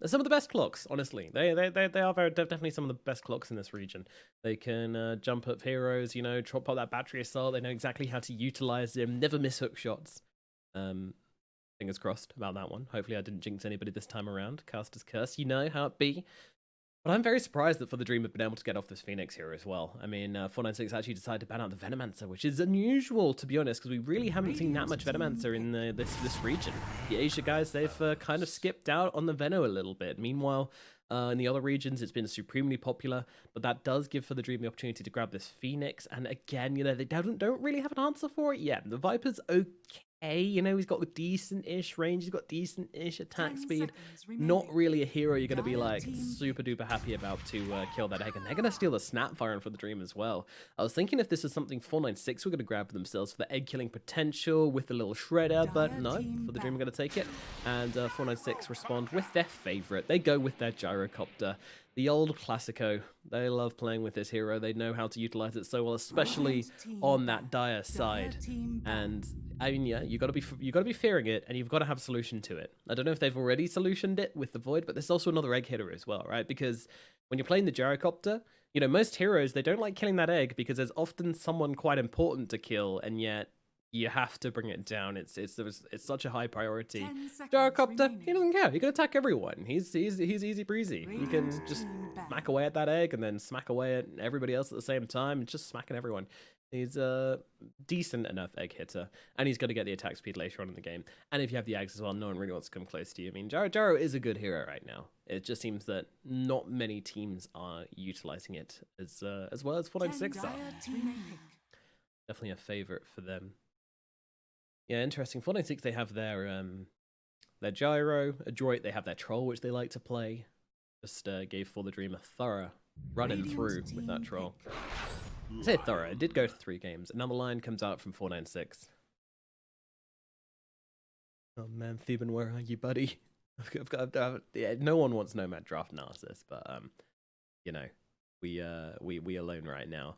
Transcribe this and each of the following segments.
some of the best clocks, honestly. They are definitely some of the best clocks in this region. They can jump up heroes, you know, pop that battery assault. They know exactly how to utilize them, never miss hook shots. Fingers crossed about that one. Hopefully I didn't jinx anybody this time around. Caster's curse, you know how it be. But I'm very surprised that For the Dream have been able to get off this Phoenix here as well. I mean, 496 actually decided to ban out the Venomancer, which is unusual, to be honest, because we really haven't seen that much Venomancer in this region. The Asia guys, they've kind of skipped out on the Veno a little bit. Meanwhile, in the other regions, it's been supremely popular, but that does give For the Dream the opportunity to grab this Phoenix. And again, you know, they don't really have an answer for it yet. The Viper's okay. You know, he's got decent-ish range, he's got decent-ish attack speed. Not really a hero you're going to be like super duper happy about to kill that egg. And they're going to steal the Snapfire For the Dream as well. I was thinking if this is something 496 were going to grab for themselves for the egg killing potential with the little shredder, but no, For the Dream are going to take it. And 496 respond with their favorite. They go with their gyrocopter. The old Classico. They love playing with this hero. They know how to utilize it so well, especially on that dire side. And I mean, yeah, you gotta be fearing it, and you've got to have a solution to it. I don't know if they've already solutioned it with the Void, but there's also another egg hitter as well, right? Because when you're playing the gyrocopter, you know, most heroes, they don't like killing that egg because there's often someone quite important to kill, and yet you have to bring it down. It's such a high priority. Gyrocopter, he doesn't care. He can attack everyone. He's easy breezy. He can just smack away at that egg and then smack away at everybody else at the same time. Just smacking everyone. He's a decent enough egg hitter, and he's going to get the attack speed later on in the game. And if you have the eggs as well, no one really wants to come close to you. I mean, Gyro is a good hero right now. It just seems that not many teams are utilizing it as well as 496 are. Definitely a favorite for them. Yeah, interesting. 496, they have their Gyro. Adroit, they have their Troll, which they like to play. Just gave For the Dream a thorough running through with that Troll. I say thorough. It did go to 3 games. Another line comes out from 496. Oh man, Theban, where are you, buddy? Yeah, no one wants Nomad draft analysis, but you know, we alone right now.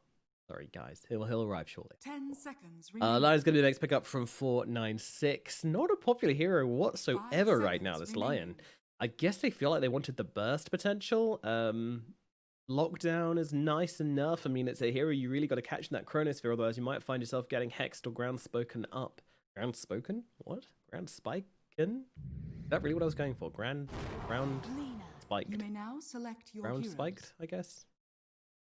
Sorry, guys. He'll arrive shortly. 10 seconds. Lion's gonna be the next pickup from 496. Not a popular hero whatsoever right now. This Lion. I guess they feel like they wanted the burst potential. Lockdown is nice enough. I mean, it's a hero you really got to catch in that Chronosphere, otherwise you might find yourself getting hexed or ground spoken up. Ground spoken? What? Ground spiken? Is that really what I was going for? Ground spiked. You may now select your Ground heroes. spiked, I guess.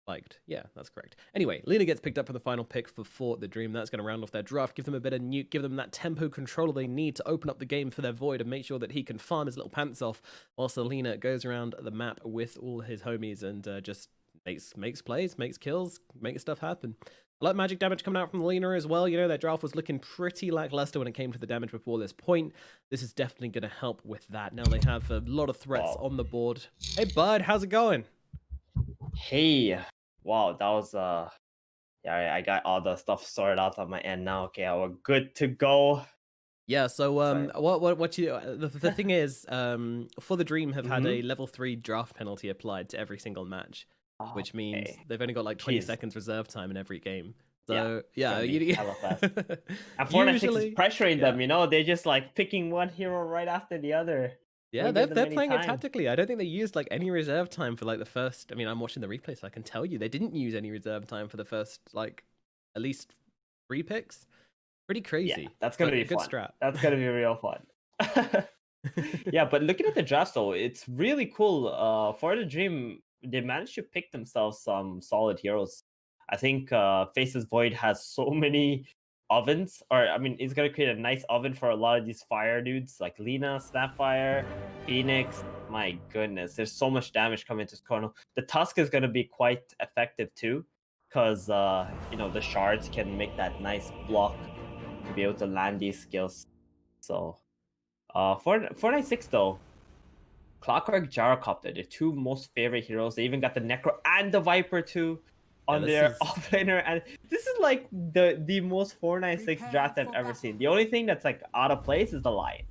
Spiked. Yeah, that's correct. Anyway, Lina gets picked up for the final pick for the Dream. That's going to round off their draft, give them a bit of nuke, give them that tempo controller they need to open up the game for their Void and make sure that he can farm his little pants off whilst Lina goes around the map with all his homies and just makes plays, makes kills, makes stuff happen. A lot of magic damage coming out from Lina as well. You know, their draft was looking pretty lackluster when it came to the damage before this point. This is definitely going to help with that. Now they have a lot of threats on the board. Hey, bud, how's it going? Hey, wow, that was yeah, I got all the stuff sorted out on my end now. Okay, we're good to go. Yeah, so what you the thing is, For the Dream have had a level 3 draft penalty applied to every single match, which means they've only got like 20 seconds reserve time in every game. So yeah, and 496 is pressuring them, you know, they're just like picking one hero right after the other. Yeah, they're playing it tactically. I don't think they used like any reserve time for like the first. I mean, I'm watching the replay, so I can tell you they didn't use any reserve time for the first like at least 3 picks. Pretty crazy. Yeah, that's gonna be a good fun. strat. That's gonna be real fun. Yeah, but looking at the draft though, it's really cool. For the Dream, they managed to pick themselves some solid heroes. I think Faces Void has so many ovens, or I mean, it's gonna create a nice oven for a lot of these fire dudes like Lina, Snapfire, Phoenix. My goodness, there's so much damage coming to Chrono. The Tusk is gonna be quite effective too, because you know, the shards can make that nice block to be able to land these skills. So 496 though, Clockwork, Gyrocopter, the 2 most favorite heroes. They even got the Necro and the Viper too on their offlaner, and this is like the most 496 draft I've ever seen. The only thing that's like out of place is the Lion.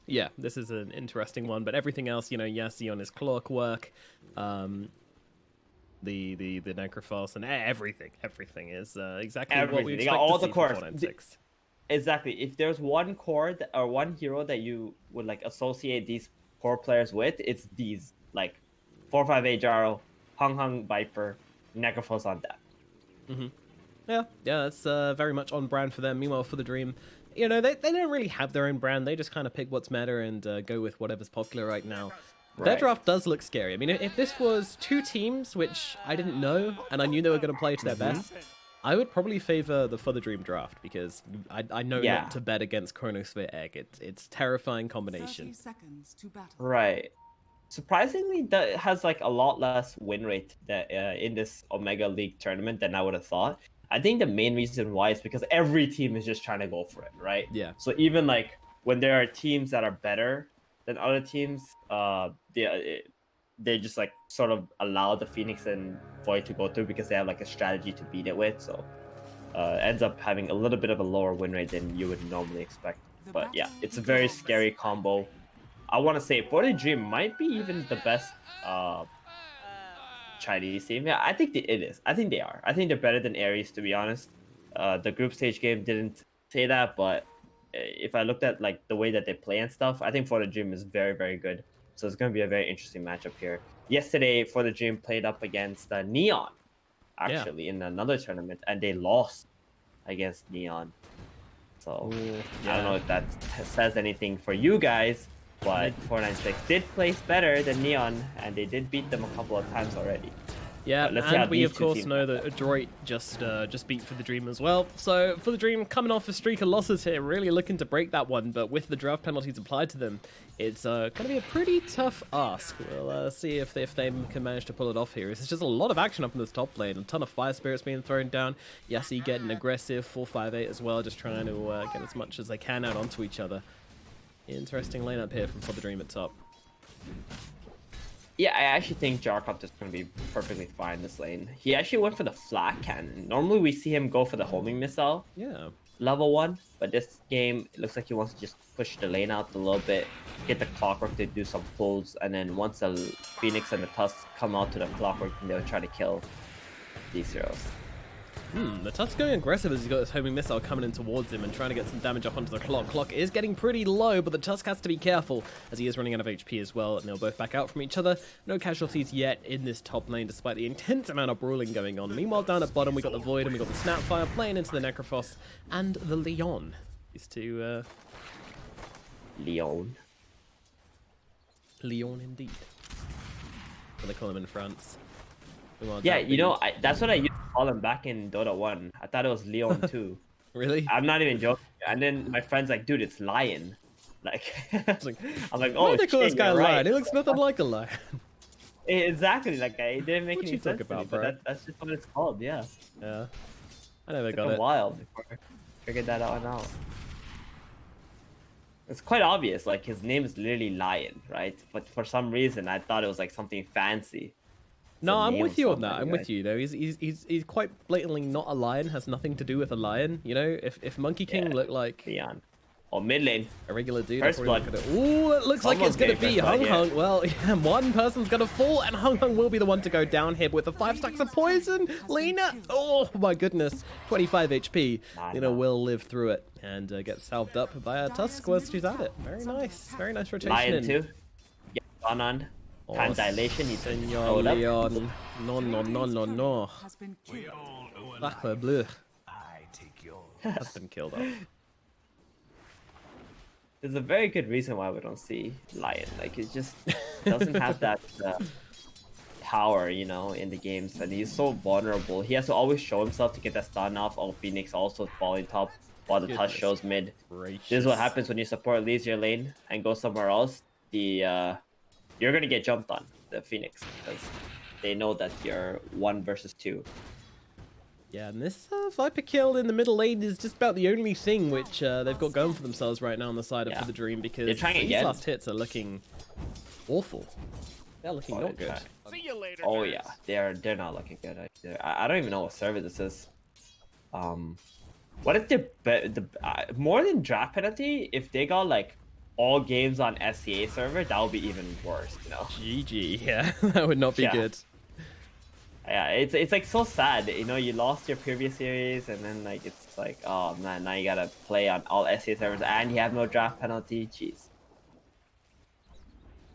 Yeah, this is an interesting one, but everything else, you know, Yassi on his Clockwork, the Necrophos, and everything is exactly what we expect all to see the cores. 496. Exactly. If there's one core or one hero that you would like associate these core players with, it's these like 458 Jaro, Hung Viper, Necrophos on that. Yeah, that's very much on brand for them. Meanwhile, for the Dream, you know, they don't really have their own brand. They just kind of pick what's meta and go with whatever's popular right now. Their Right. draft does look scary. I mean, if this was two teams, which I didn't know, and I knew they were going to play to their best, I would probably favor the For the Dream draft because I know Yeah. not to bet against Chronosphere Egg. It's terrifying 30 combination. seconds to battle. Right. Surprisingly, that has like a lot less win rate that in this Omega League tournament than I would have thought. I think the main reason why is because every team is just trying to go for it, right? Yeah. So even like when there are teams that are better than other teams, they just like sort of allow the Phoenix and Void to go through because they have like a strategy to beat it with. So ends up having a little bit of a lower win rate than you would normally expect. But yeah, it's a very scary combo. I want to say FTD might be even the best Chinese team. Yeah, I think it is. I think they are. I think they're better than Ares, to be honest. The group stage game didn't say that, but if I looked at like the way that they play and stuff, I think FTD is very, very good. So it's going to be a very interesting matchup here. Yesterday, FTD played up against Neon, actually, in another tournament, and they lost against Neon. So I don't know if that says anything for you guys, but 496 did place better than Neon, and they did beat them a couple of times already. Yeah, Let's see how and we these of two course teams know match that Adroit just beat For the Dream as well. So For the Dream coming off a streak of losses here, really looking to break that one, but with the draft penalties applied to them, it's going to be a pretty tough ask. We'll see if they can manage to pull it off here. It's just a lot of action up in this top lane, a ton of fire spirits being thrown down. Yassi getting aggressive, 458 as well, just trying to get as much as they can out onto each other. Interesting lane up here from For the Dream at top. Yeah, I actually think Jarkop is going to be perfectly fine this lane. He actually went for the flat cannon. Normally we see him go for the homing missile. Yeah. Level 1, but this game it looks like he wants to just push the lane out a little bit, get the Clockwork to do some pulls, and then once the Phoenix and the Tusk come out to the Clockwork, they'll try to kill these heroes. The Tusk's going aggressive as he's got this homing missile coming in towards him and trying to get some damage up onto the clock. Clock is getting pretty low, but the Tusk has to be careful as he is running out of HP as well, and they'll both back out from each other. No casualties yet in this top lane, despite the intense amount of brawling going on. Meanwhile, down at bottom, we got the Void and we got the Snapfire playing into the Necrophos and the Leon. These two, Leon indeed. What they call him in France. Meanwhile, Yeah, down you know, below. that's what I used to call him back in Dota 1. I thought it was Leon too. Really? I'm not even joking. And then my friend's like, dude, it's Lion. Like, Like, I'm like, why oh, do they call this shit, guy you're Lion? right. He looks nothing like a lion. Exactly, like, it didn't make What any you sense talk to me, about, but bro? that's just what it's called, yeah. Yeah. I never Took got a it. while before I figured that out. It's quite obvious, like, his name is literally Lion, right? But for some reason, I thought it was, like, something fancy. No, I'm name with of you on that. somebody, I'm right? with you. Though he's quite blatantly not a lion. Has nothing to do with a lion. You know, if Monkey King Yeah. looked like Leon. Oh, mid lane. a regular dude, First I'd probably blood. look at it. Ooh, it looks like it's Someone's gonna getting be first blood, Hung yeah. Hung. Well, yeah, one person's gonna fall, and Hung Hung will be the one to go down here with the 5 stacks of poison. Lena, oh my goodness, 25 HP. Lena will live through it and get salved up by a Tusk whilst she's at it. Very nice rotation. Lion in. too. Get on. Time dilation. He's Senor hold up. Leon. No. Has been killed. Sacre bleu. Has been killed off. There's a very good reason why we don't see Lion. Like, it just doesn't have that power, you know, in the games. And he's so vulnerable. He has to always show himself to get that stun off. Oh, Phoenix also falling top while the touch shows mid. Gracious. This is what happens when your support leaves your lane and goes somewhere else. You're gonna get jumped on, the Phoenix, because they know that you're 1 versus 2. Yeah, and this Viper kill in the middle lane is just about the only thing which they've got going for themselves right now on the side of Yeah. For the Dream, because They're trying these again. last hits are looking awful. They're looking not good. See you later. Oh nerds. yeah, they're not looking good. I don't even know what server this is. What if the more than draft penalty? If they got like all games on SCA server, that would be even worse. You know? GG, yeah, that would not be Yeah. good. Yeah, it's like so sad. You know, you lost your previous series, and then like it's like, oh man, now you gotta play on all SCA servers, and you have no draft penalty. Jeez.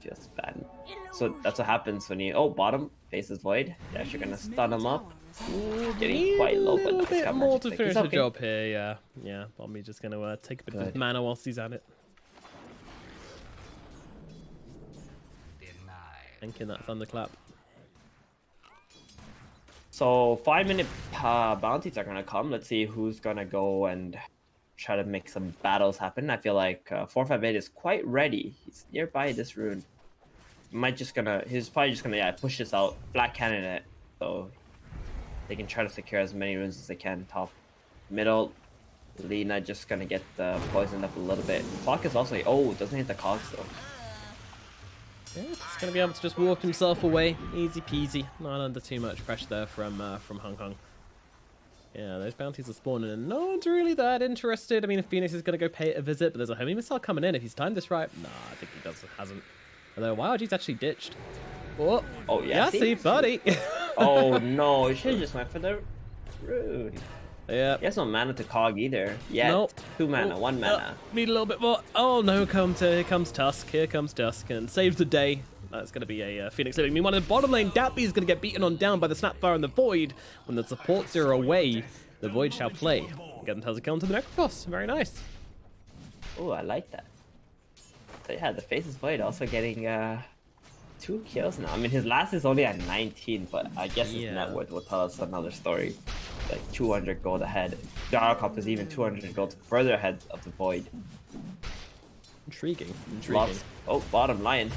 Just bad. So that's what happens when you... Oh, bottom. Faces Void. Yeah, you're gonna stun him up. Ooh, getting quite low, but a little nice bit more to magic. finish He's the okay. job here. Yeah. Bombi just gonna take a bit of mana whilst he's at it. Thanking that thunderclap. So 5-minute bounties are gonna come. Let's see who's gonna go and try to make some battles happen. I feel like 458 is quite ready. He's nearby this rune. He's probably just gonna push this out, black cannon it, so they can try to secure as many runes as they can. Top, middle, Lina just gonna get poisoned up a little bit. Clock is also doesn't hit the cogs though. Yeah, he's gonna be able to just walk himself away, easy peasy, not under too much pressure there from Hong Kong. Yeah, those bounties are spawning and no one's really that interested. I mean, if Phoenix is gonna go pay it a visit, but there's a homing missile coming in. If he's timed this right, nah, I think he hasn't. Although YRG's actually ditched. Oh yeah, see, buddy. Oh no, he should have just went for the rune. Yeah. He has no mana to cog either. Yeah, Nope. 2 mana, 1 mana. Need a little bit more. Oh no, here comes Tusk. Here comes Tusk and saves the day. That's going to be a Phoenix living. Meanwhile, in the bottom lane, Dappy is going to get beaten on down by the Snapfire and the Void. When the supports are away, the Void shall play. Get them a kill into the Necrophos. Very nice. Oh, I like that. So yeah, the Faces Void also getting 2 kills now. I mean, his last is only at 19, but I guess his net worth will tell us another story. Like 200 gold ahead. Jarokop is even 200 gold further ahead of the Void. Intriguing. Oh, bottom Lion.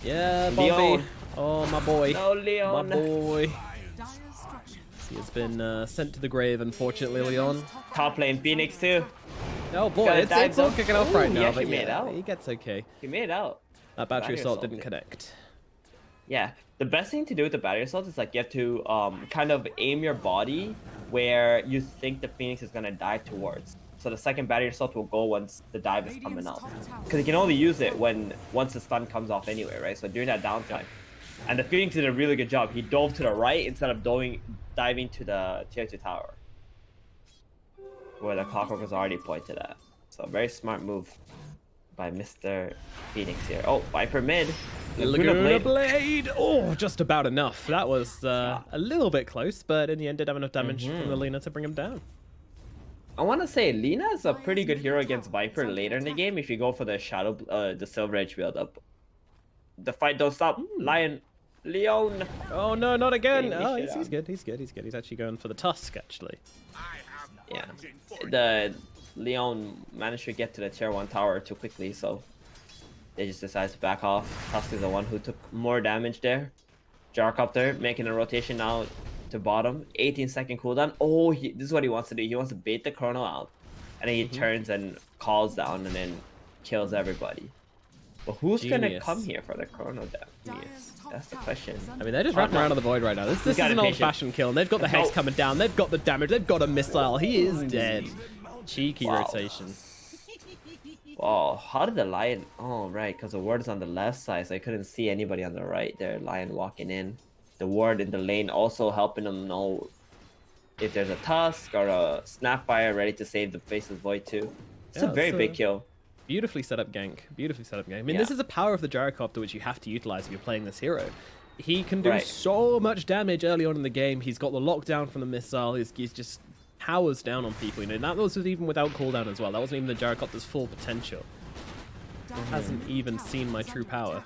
Yeah, Leon. Bombi. Oh, my boy. No, Leon. My boy. He has been sent to the grave, unfortunately, Leon. Top lane Phoenix too. Oh boy, it's all kicking off right now, but made it out. he gets okay. He made it out. That battery assault didn't connect. Yeah, the best thing to do with the battery assault is like you have to kind of aim your body where you think the Phoenix is gonna dive towards. So the second battery assault will go once the dive is coming out. Because you can only use it once the stun comes off anyway, right? So during that downtime. And the Phoenix did a really good job. He dove to the right instead of diving to the tier 2 tower. Where the clockwork was already pointed at. So a very smart move by Mr. Phoenix here. Oh, Viper mid. Laguna Blade. Oh, just about enough. That was a little bit close, but in the end did have enough damage from the Lina to bring him down. I want to say Lina is a pretty good hero against Viper later in the game if you go for the the Silver Edge build up. The fight don't stop. Leon. Oh no, not again. Oh, he's good. He's actually going for the Tusk, actually. Yeah. The Leon managed to get to the tier 1 tower too quickly, so they just decided to back off. Tusk is the one who took more damage there. Jarcopter making a rotation now to bottom. 18-second cooldown. Oh, this is what he wants to do. He wants to bait the chrono out. And then he turns and calls down and then kills everybody. But who's gonna come here for the chrono down? That's the question. I mean, they're just wrapping around on the Void right now. This is an old-fashioned kill, and they've got the Hex coming down. They've got the damage. They've got a missile. He is dead. Cheeky rotation. Wow, how did the Lion... Oh, right, because the ward is on the left side, so I couldn't see anybody on the right there. Lion walking in. The ward in the lane also helping them know if there's a Tusk or a Snapfire ready to save the Faceless Void too. It's a very big kill. Beautifully set up gank. Beautifully set up gank. I mean, this is a power of the Gyrocopter which you have to utilize if you're playing this hero. He can do so much damage early on in the game. He's got the lockdown from the missile. He's just powers down on people. You know, that was even without cooldown as well. That wasn't even the Gyrocopter's full potential. Hasn't even seen my true power.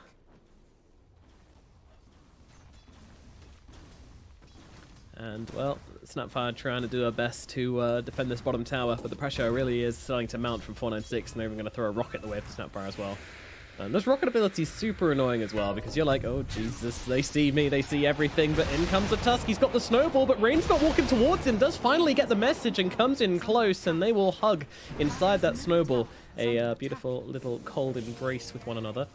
And, well, Snapfire trying to do her best to defend this bottom tower, but the pressure really is starting to mount from 496, and they're even going to throw a rocket the way of the Snapfire as well. And this rocket ability is super annoying as well, because you're like, oh, Jesus, they see me, they see everything, but in comes the Tusk. He's got the snowball, but Rain's not walking towards him, does finally get the message and comes in close, and they will hug inside that snowball. A beautiful little cold embrace with one another.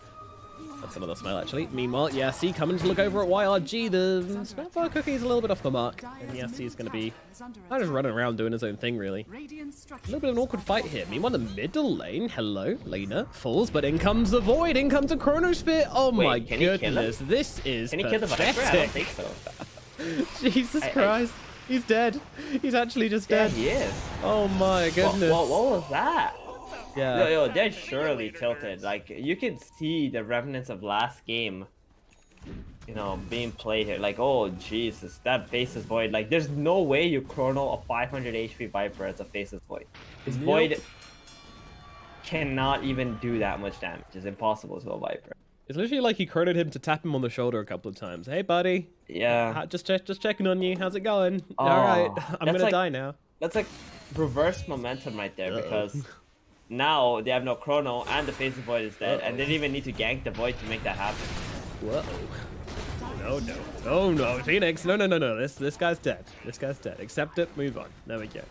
That's another smile, actually. Meanwhile, Yassi coming to look over at YRG. The Snapfire cooking is a little bit off the mark. And Yassi is going to be kind of running around doing his own thing, really. A little bit of an awkward fight here. Meanwhile, the middle lane, hello, Lena, falls, but in comes the Void, in comes a Chronosphere. Oh my goodness, this is Can he kill the Viper? I don't think so. Jesus Christ. He's dead. He's actually just dead. Yeah, he is. Oh my goodness. What was that? Yeah. Yo, they're surely tilted. Like, you can see the remnants of last game, being played here. Like, oh, Jesus, that Faceless Void. Like, there's no way you chrono a 500 HP Viper as a Faceless Void. This Void cannot even do that much damage. It's impossible to a Viper. It's literally like he chronoed him to tap him on the shoulder a couple of times. Hey, buddy. Yeah. Just checking on you. How's it going? Oh, All right. I'm gonna die now. That's like reverse momentum right there because now they have no chrono and the Faceless Void is dead, and they didn't even need to gank the Void to make that happen. Whoa. No, Phoenix. No. This guy's dead. This guy's dead. Accept it. Move on. There we go.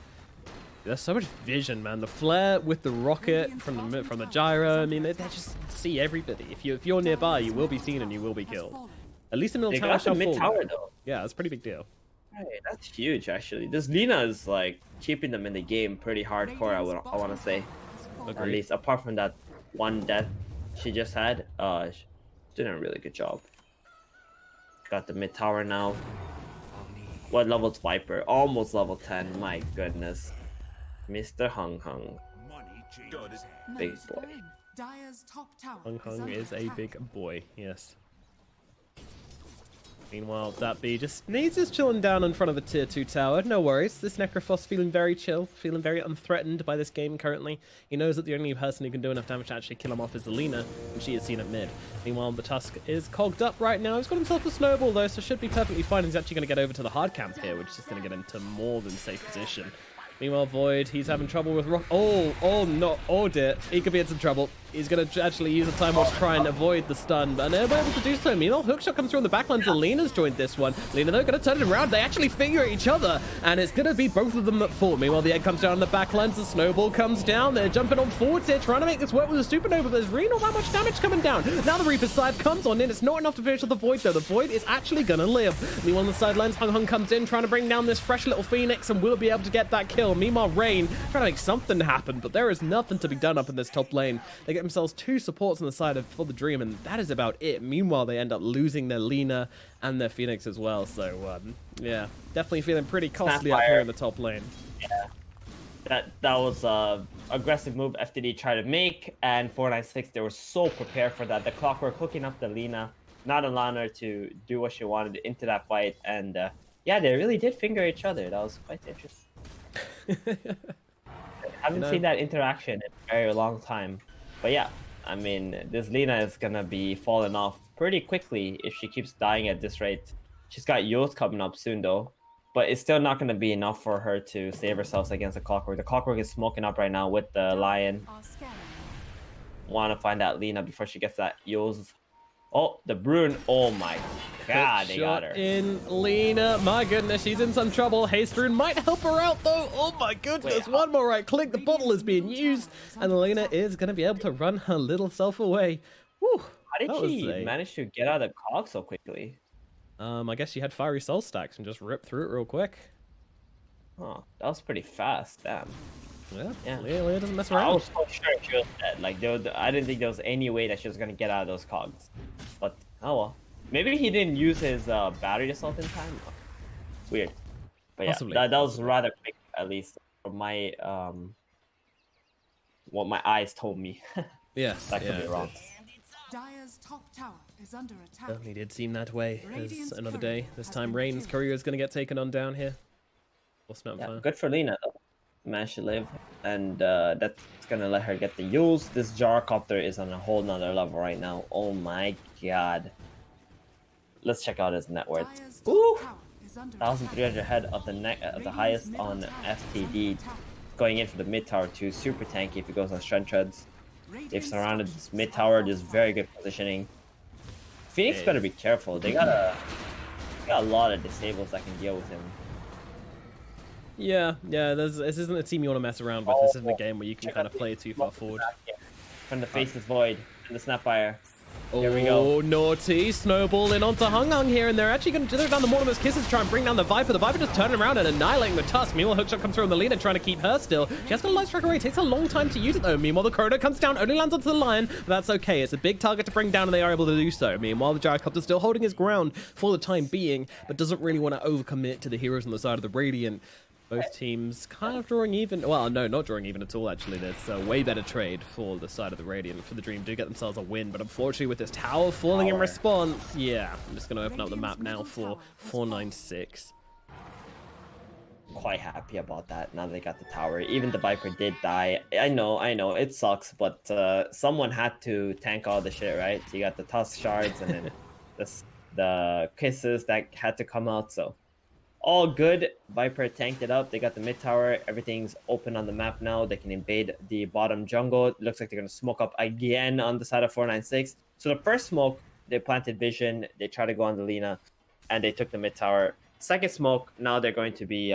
There's so much vision, man. The flare with the rocket from the gyro. I mean, they just see everybody. If you're nearby, you will be seen and you will be killed. At least the middle tower shall fall. Mid-tower though. Yeah, that's a pretty big deal. Right, that's huge actually. This Lina is like keeping them in the game pretty hardcore. I want to say. Agreed. At least apart from that one death she just had, she's doing a really good job. Got the mid tower now. What level's Viper? Almost level 10. My goodness. Mr. Hung. Big boy. Hung is a big boy, yes. Meanwhile, that B just needs his chilling down in front of the tier 2 tower. No worries. This Necrophos feeling very chill, feeling very unthreatened by this game currently. He knows that the only person who can do enough damage to actually kill him off is the Lina, and she is seen at mid. Meanwhile, the Tusk is cogged up right now. He's got himself a snowball though, so should be perfectly fine. He's actually going to get over to the hard camp here, which is going to get into more than safe position. Meanwhile, Void, he's having trouble with rock. Oh no, oh dear. He could be in some trouble. He's going to actually use a time watch to try and avoid the stun, but they're able to do so. Meanwhile, hookshot comes through on the backlines, and Lena's joined this one. Lena, though, going to turn it around. They actually figure each other, and it's going to be both of them at full. Meanwhile, the egg comes down on the backlines. The snowball comes down. They're jumping on forwards here, trying to make this work with a supernova, but there's really not that much damage coming down. Now the Reaper's side comes on in. It's not enough to finish with the Void, though. The Void is actually going to live. Meanwhile, on the sidelines, Hung comes in, trying to bring down this fresh little Phoenix, and will be able to get that kill. Meanwhile, Rain trying to make something happen, but there is nothing to be done up in this top lane. They get themselves 2 supports on the side for the Dream, and that is about it. Meanwhile, they end up losing their Lina and their Phoenix as well, so yeah, definitely feeling pretty costly up here in the top lane. Yeah, that was aggressive move FTD tried to make, and 496 they were so prepared for that. The Clockwork hooking up the Lina, not allowing her to do what she wanted into that fight, and yeah, they really did finger each other. That was quite interesting. I haven't seen that interaction in a very long time. But yeah, I mean, this Lina is gonna be falling off pretty quickly if she keeps dying at this rate. She's got Yoth coming up soon though, but it's still not gonna be enough for her to save herself against the Clockwork. The Clockwork is smoking up right now with the Lion. Want to find that Lina before she gets that Yoth. Oh, the Bruin. Oh my god, they got her. In Lina. My goodness, she's in some trouble. Haste Rune might help her out, though. Oh my goodness. One more right click. The bottle is being used, and Lina is going to be able to run her little self away. Whew. How did she manage to get out of the cog so quickly? I guess she had Fiery Soul stacks and just ripped through it real quick. Oh, that was pretty fast. Damn. Yeah. Lina doesn't mess around. I was so sure she was dead. Like, I didn't think there was any way that she was going to get out of those cogs. But, oh well. Maybe he didn't use his battery assault in time. Weird. But yeah, that was rather quick, at least from my what my eyes told me. Yes, that could be wrong. Dire's top tower is under attack. Definitely did seem that way. There's another day. This time, Rain's career is going to get taken on down here. Yeah, good for Lina though. Managed to live, and that's gonna let her get the use. This Gyrocopter is on a whole nother level right now. Oh my god. Let's check out his net worth. Ooh, 1,300 head of the highest on FTD. Going in for the mid tower too. Super tanky if he goes on strength treads. They've surrounded this mid tower. There's very good positioning. Phoenix better be careful. They got a lot of disables that can deal with him. Yeah. This isn't a team you want to mess around with. This isn't a game where you can kind of play too far forward. From the Faceless Void and the Snapfire. There we go. Oh, naughty. Snowball in onto Hung here, and they're actually going to do down the Mortimer's Kisses to try and bring down the Viper. The Viper just turning around and annihilating the Tusk. Meanwhile, Hookshot comes through on the Lina, trying to keep her still. She has got a light strike away. It takes a long time to use it, though. Meanwhile, the Chrono comes down, only lands onto the Lion, but that's okay. It's a big target to bring down, and they are able to do so. Meanwhile, the Gyrocopter's still holding his ground for the time being, but doesn't really want to overcommit to the heroes on the side of the Radiant. Both teams kind of drawing even. Well, no, not drawing even at all, actually. There's a way better trade for the side of the Radiant. For the Dream do get themselves a win, but unfortunately with this tower falling in response, yeah, I'm just going to open up the map now for 496. Quite happy about that now they got the tower. Even the Viper did die. I know, it sucks, but someone had to tank all the shit, right? You got the Tusk shards and then the kisses that had to come out, so all good. Viper tanked it up. They got the mid tower. Everything's open on the map now. They can invade the bottom jungle. It looks like they're going to smoke up again on the side of 496. So the first smoke, they planted vision. They tried to go on the Lina, and they took the mid tower. Second smoke, now they're going to be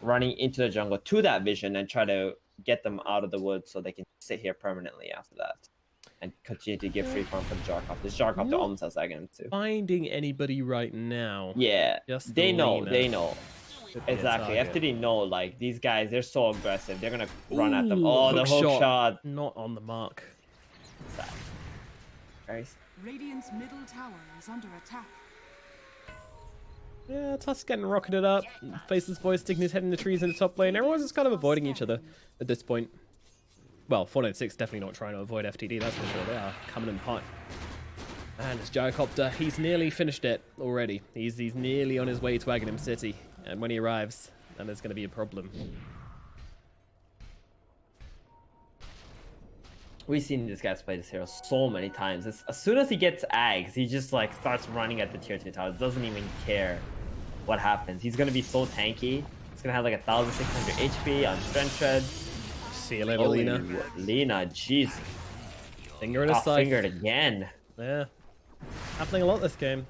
running into the jungle to that vision and try to get them out of the woods so they can sit here permanently after that and continue to give free farm for the Jarkop. This Jarkop to almost has Aghanim too. Finding anybody right now. Yeah, just they know. Lina. They know. Exactly. FTD know, like, these guys, they're so aggressive. They're going to run at them. Oh, the hook shot. Not on the mark. Sad. Very sad. Radiant's middle tower is under attack. Yeah, Tusk getting rocketed up. Faceless Voice sticking his head in the trees in the top lane. Everyone's just kind of avoiding each other at this point. Well, 496 definitely not trying to avoid FTD, that's for sure. They are coming in hot. And it's Gyrocopter. He's nearly finished it already. He's nearly on his way to Aghanim City. And when he arrives, then there's going to be a problem. We've seen this guy play this hero so many times. As soon as he gets Ags, he just like starts running at the tier 2 tower. Doesn't even care what happens. He's going to be so tanky. He's going to have like 1,600 HP on Strength Tread. See you later, Lina. Lina, jeez. Finger in his side. Fingered again. Yeah. Happening a lot this game.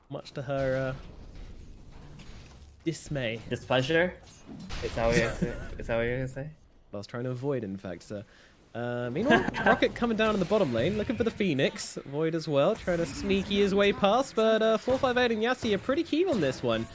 Much to her dismay. Displeasure? Is that what you're going to say? I was trying to avoid, in fact, sir. Meanwhile, Rocket coming down in the bottom lane, looking for the Phoenix. Void as well, trying to sneaky his way past, but 458 and Yassi are pretty keen on this one.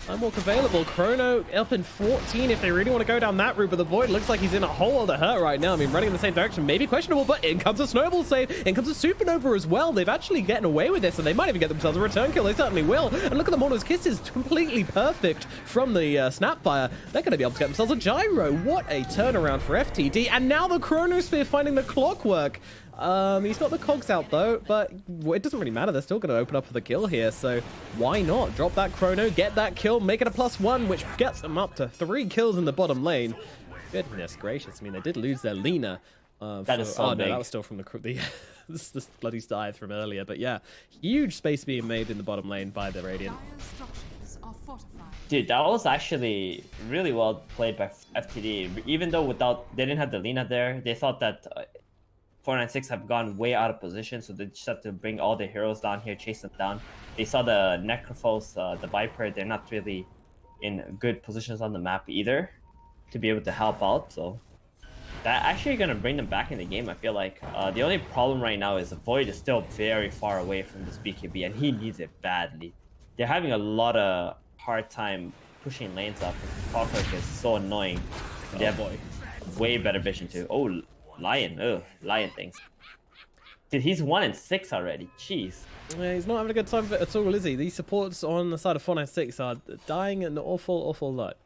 Time walk available. Chrono up in 14 if they really want to go down that route, but the Void looks like he's in a whole lot of hurt right now. I mean, running in the same direction may be questionable, but in comes a Snowball save. In comes a Supernova as well. They've actually gotten away with this, and they might even get themselves a return kill. They certainly will. And look at the Mono's Kisses, completely perfect from the Snapfire. They're going to be able to get themselves a Gyro. What a turnaround for FTD. And now the Chronosphere finding the Clockwork. He's got the cogs out though, but it doesn't really matter. They're still going to open up for the kill here, so why not? Drop that Chrono, get that kill, make it a +1, which gets them up to 3 kills in the bottom lane. Goodness gracious. I mean, they did lose their Lina. That is so big. No, that was still from the this bloody dive from earlier, but yeah, huge space being made in the bottom lane by the Radiant. Dude, that was actually really well played by FTD. Even though they didn't have the Lina there, they thought that 496 have gone way out of position, so they just have to bring all the heroes down here, chase them down. They saw the Necrophos, the Viper, they're not really in good positions on the map either to be able to help out, so that actually going to bring them back in the game, I feel like. The only problem right now is the Void is still very far away from this BKB, and he needs it badly. They're having a lot of hard time pushing lanes up. Clockwork is so annoying. They have way better vision too. Oh, Lion. Ugh, Lion things. Dude, he's 1 in 6 already. Jeez. Yeah, he's not having a good time of it at all, is he? These supports on the side of 496 are dying an awful lot.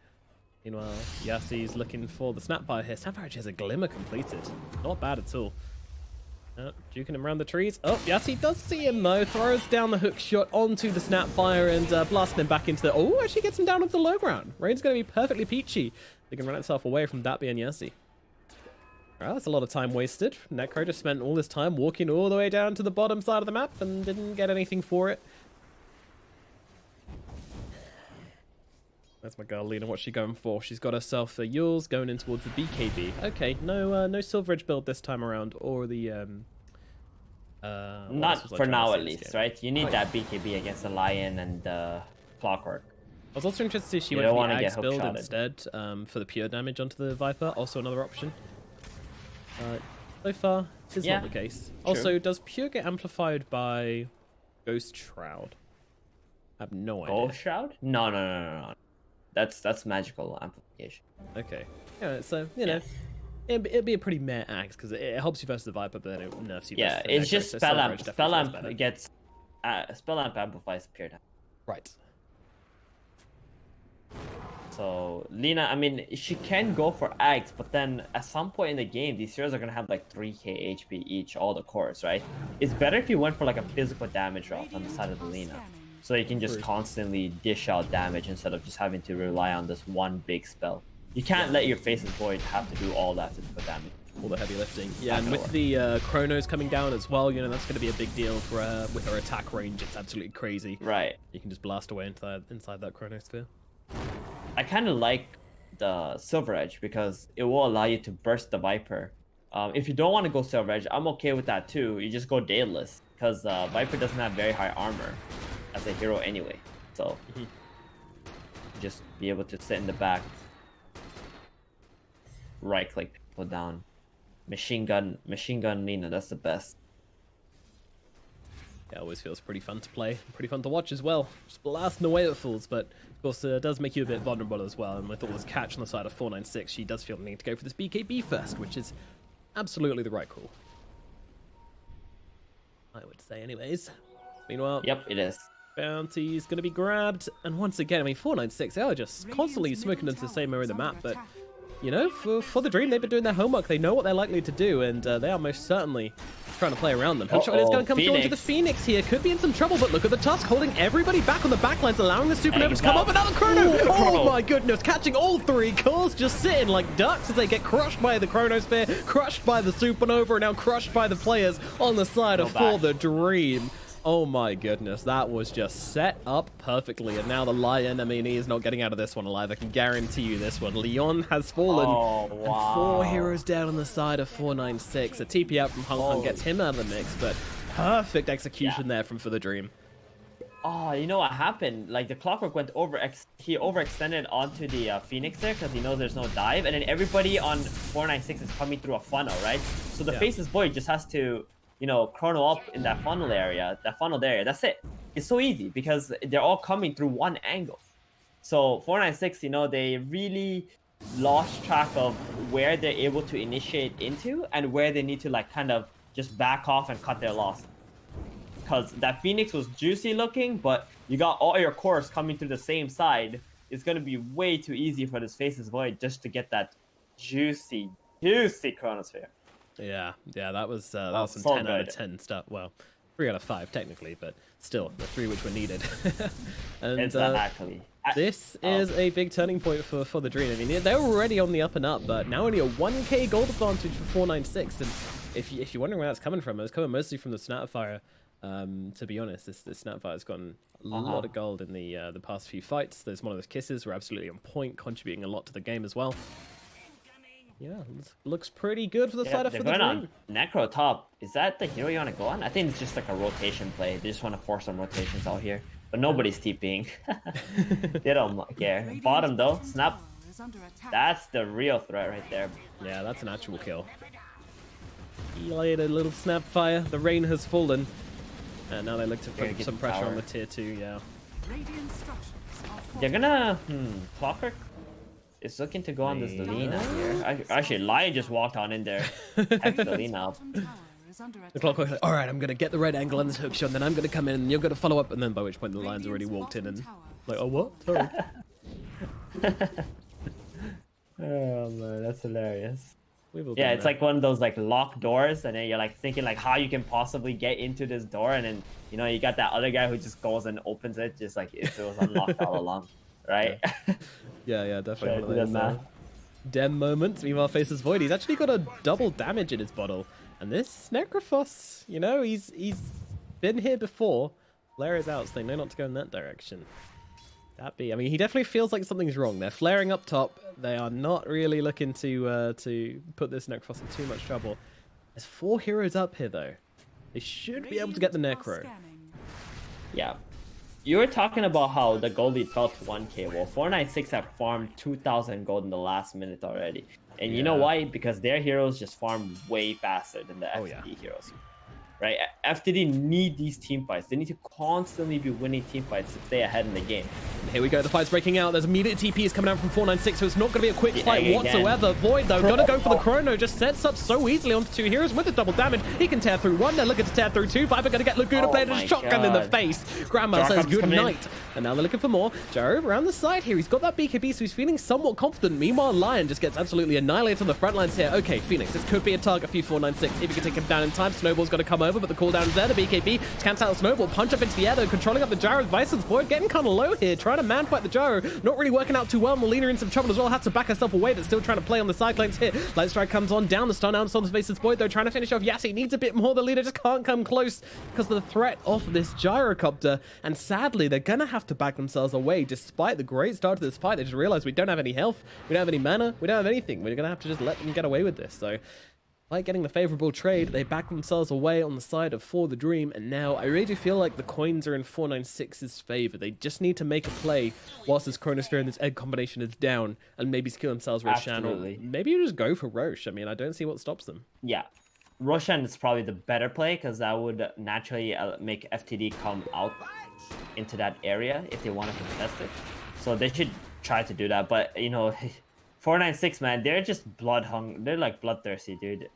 Meanwhile, Yassi's looking for the Snapfire here. Snapfire actually has a Glimmer completed. Not bad at all. Juking him around the trees. Oh, Yassi does see him though. Throws down the hook shot onto the Snapfire and blasting him back into the... Oh, actually gets him down onto the low ground. Rain's going to be perfectly peachy. They can run itself away from Dappy and Yassi. Well, that's a lot of time wasted. Necro just spent all this time walking all the way down to the bottom side of the map and didn't get anything for it. That's my girl Lina. What's she going for? She's got herself a Yules going in towards the BKB. Okay, no Silver Edge build this time around, or the not for now at least, right? You need that BKB against the Lion and Clockwork. I was also interested to see if she went for the Axe build instead for the pure damage onto the Viper. Also another option. So far, this is not the case. True. Also, does Pure get amplified by Ghost Shroud? I have no idea. Ghost Shroud? No. That's magical amplification. Okay. Yeah, so, you know, it'd be a pretty meh axe because it helps you versus the Viper, but then it nerfs you versus the it's just so Spell Amp. Spell Amp gets... Spell Amp amplifies Pure damage. Right. So Lina, I mean, she can go for Ags, but then at some point in the game, these heroes are gonna have like 3k HP each, all the cores, right? It's better if you went for like a physical damage route on the side of the Lina, so you can just constantly dish out damage instead of just having to rely on this one big spell. You can't let your Face's Void have to do all that physical damage. All the heavy lifting. Yeah, and with the chronos coming down as well, you know, that's going to be a big deal for with her attack range. It's absolutely crazy. Right. You can just blast away inside that chronosphere. I kind of like the Silver Edge because it will allow you to burst the Viper. If you don't want to go Silver Edge, I'm okay with that too. You just go Daedalus because Viper doesn't have very high armor as a hero anyway. So just be able to sit in the back, right click people down. Machine gun Lina, that's the best. Yeah, it always feels pretty fun to play, pretty fun to watch as well. Just blasting away at fools, but of course it does make you a bit vulnerable as well. And with all this catch on the side of 496, she does feel the need to go for this BKB first, which is absolutely the right call, I would say anyways. Meanwhile, yep, it is. Bounty's going to be grabbed, and once again, I mean, 496, they are just constantly smoking into the same area of the map, but you know, for the Dream, they've been doing their homework. They know what they're likely to do, and they are most certainly trying to play around them. Hookshot is going to come through into the Phoenix here. Could be in some trouble, but look at the Tusk holding everybody back on the backlines, allowing the Supernova to come up. Another Chrono! Oh my goodness, catching all three. Cores just sitting like ducks as they get crushed by the Chronosphere, crushed by the Supernova, and now crushed by the players on the side of For the Dream. Oh my goodness, that was just set up perfectly. And now the Lion, I mean, he is not getting out of this one alive. I can guarantee you this one. Leon has fallen. Oh, wow. 4 heroes down on the side of 496. A TP out from Hung gets him out of the mix, but perfect execution there from For the Dream. Oh, you know what happened? Like, the Clockwork went he overextended onto the Phoenix there because he knows there's no dive. And then everybody on 496 is coming through a funnel, right? So the Faceless Void just has to, you know, chrono up in that funnel area, that's it. It's so easy because they're all coming through one angle. So 496, you know, they really lost track of where they're able to initiate into and where they need to like kind of just back off and cut their loss. Because that Phoenix was juicy looking, but you got all your cores coming through the same side. It's going to be way too easy for this Faceless Void just to get that juicy Chronosphere. Yeah, that was some so 10 out of 10 stuff. Well, 3 out of 5 technically, but still the 3 which were needed. And exactly. This is a big turning point for the Dream. I mean, they're already on the up and up, but now only a 1k gold advantage for 496. And if you're wondering where that's coming from, it's coming mostly from the Snapfire. To be honest, this Snapfire's gotten a lot of gold in the past few fights. There's one of those kisses were absolutely on point, contributing a lot to the game as well. Yeah, looks pretty good for the side of For the Dream. On Necro top. Is that the hero you want to go on? I think it's just like a rotation play. They just want to force some rotations out here. But nobody's TPing. They don't care. Bottom though, Snap. That's the real threat right there. Yeah, that's an actual kill. He laid a little Snapfire. The rain has fallen. And now they look to put some pressure on the tier 2, yeah. They're gonna... Clockwork is looking to go on this Lina here. Actually, Lion just walked on in there. Heck the Lina up. The Clockwork's like, alright, I'm gonna get the red angle on this hook shot, and then I'm gonna come in, and you're gonna follow up, and then by which point the Lion's already walked in and... Like, oh, what? Sorry. Oh man, that's hilarious. Yeah, it's like one of those like locked doors, and then you're like thinking like how you can possibly get into this door, and then you know you got that other guy who just goes and opens it, just like if it was unlocked all along, right? Yeah, definitely one of those dem moments. Meanwhile, Faceless Void, he's actually got a double damage in his bottle, and this Necrophos, you know, he's been here before. Flare is out, so they know not to go in that direction. I mean, he definitely feels like something's wrong. They're flaring up top. They are not really looking to put this Necrophos in too much trouble. There's 4 heroes up here, though. They should be able to get the Necro. Yeah. You were talking about how the gold lead fell to 1k. Well, 496 have farmed 2,000 gold in the last minute already. And you know why? Because their heroes just farm way faster than the FTD heroes. Right? FTD need these team fights. They need to constantly be winning team fights to stay ahead in the game. Here we go, the fight's breaking out. There's immediate TPs coming out from 496, so it's not going to be a quick fight whatsoever. Void, though, going to go for the Chrono. Just sets up so easily onto 2 heroes with the double damage. He can tear through 1. They're looking to tear through 2. Viper going to get Laguna played and shotgun in the face. Grandma says good night. And now they're looking for more. Gyro around the side here. He's got that BKB, so he's feeling somewhat confident. Meanwhile, Lion just gets absolutely annihilated on the front lines here. Okay, Phoenix, this could be a target for you, 496. If you can take him down in time, Snowball's going to come over, but the cooldown is there. The BKB can't out Snowball. Punch up into the air, though, controlling up the Gyro. Bison's Void getting kind of low here, trying to man-fight the Gyro. Not really working out too well. Melina in some trouble as well. Has to back herself away, but still trying to play on the side lanes here. Light Strike comes on down. The stun out on the Bison's Void, though, trying to finish off Yassi. Needs a bit more. The leader just can't come close because of the threat of this Gyrocopter. And sadly, they're going to have to back themselves away despite the great start to this fight. They just realized we don't have any health, we don't have any mana, we don't have anything. We're going to have to just let them get away with this. So, like getting the favorable trade, they back themselves away on the side of For the Dream. And now I really do feel like the coins are in 496's favor. They just need to make a play whilst this Chronosphere and this egg combination is down and maybe secure themselves Roshan. Or maybe you just go for Roche. I mean, I don't see what stops them. Yeah. Roshan is probably the better play because that would naturally make FTD come out into that area if they want to contest it. So they should try to do that. But, you know, 496, man, they're just they're like bloodthirsty, dude.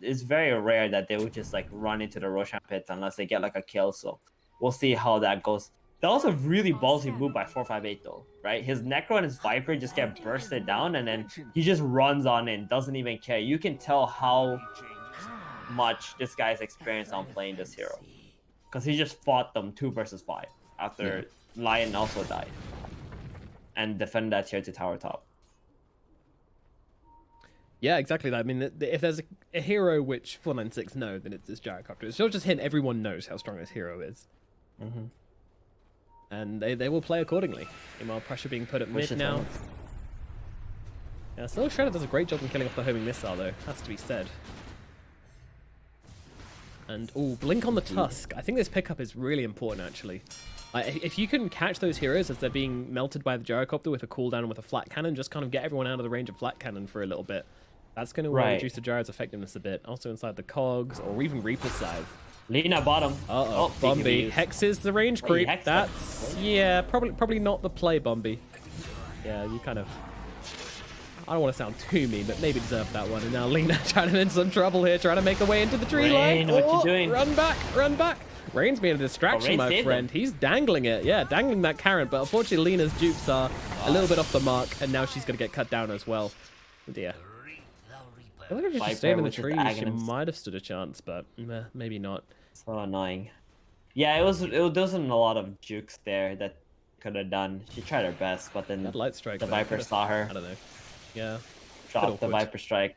It's very rare that they would just like run into the Roshan pit unless they get like a kill. So we'll see how that goes. That was a really ballsy move by 458 though, right? His Necro and his Viper just get bursted down and then he just runs on in, doesn't even care. You can tell how much this guy's experienced on playing this hero. Because he just fought them 2 versus 5 after Lion also died. And defended that tier to tower top. Yeah, exactly that. I mean, if there's a hero which 496 know, then it's this Gyrocopter. It's not just him. Everyone knows how strong this hero is. Mm-hmm. And they will play accordingly. Meanwhile, pressure being put at mid now. Yeah, still Shredder does a great job in killing off the homing missile, though. Has to be said. And, Blink on the Tusk. I think this pickup is really important, actually. If you can catch those heroes as they're being melted by the Gyrocopter with a cooldown and with a flat cannon, just kind of get everyone out of the range of flat cannon for a little bit. That's going to reduce the Gyro's effectiveness a bit. Also inside the cogs, or even Reaper's side. Lina bottom. Uh-oh, Bombi hexes the range creep. That's, yeah, probably not the play, Bombi. Yeah, you kind of... I don't want to sound too mean, but maybe deserve that one. And now Lina trying to in some trouble here, trying to make her way into the tree line. What you doing? Run back, run back. Rain's being a distraction, my friend. He's dangling it. Yeah, dangling that carrot. But unfortunately, Lina's dupes are a little bit off the mark. And now she's going to get cut down as well. Oh dear. I think if she just stayed in the tree, she might have stood a chance. But maybe not. So annoying. Yeah, it wasn't a lot of jukes there that could have done. She tried her best, but then that light strike, the Viper saw her. I don't know. Yeah. Dropped the Viper strike.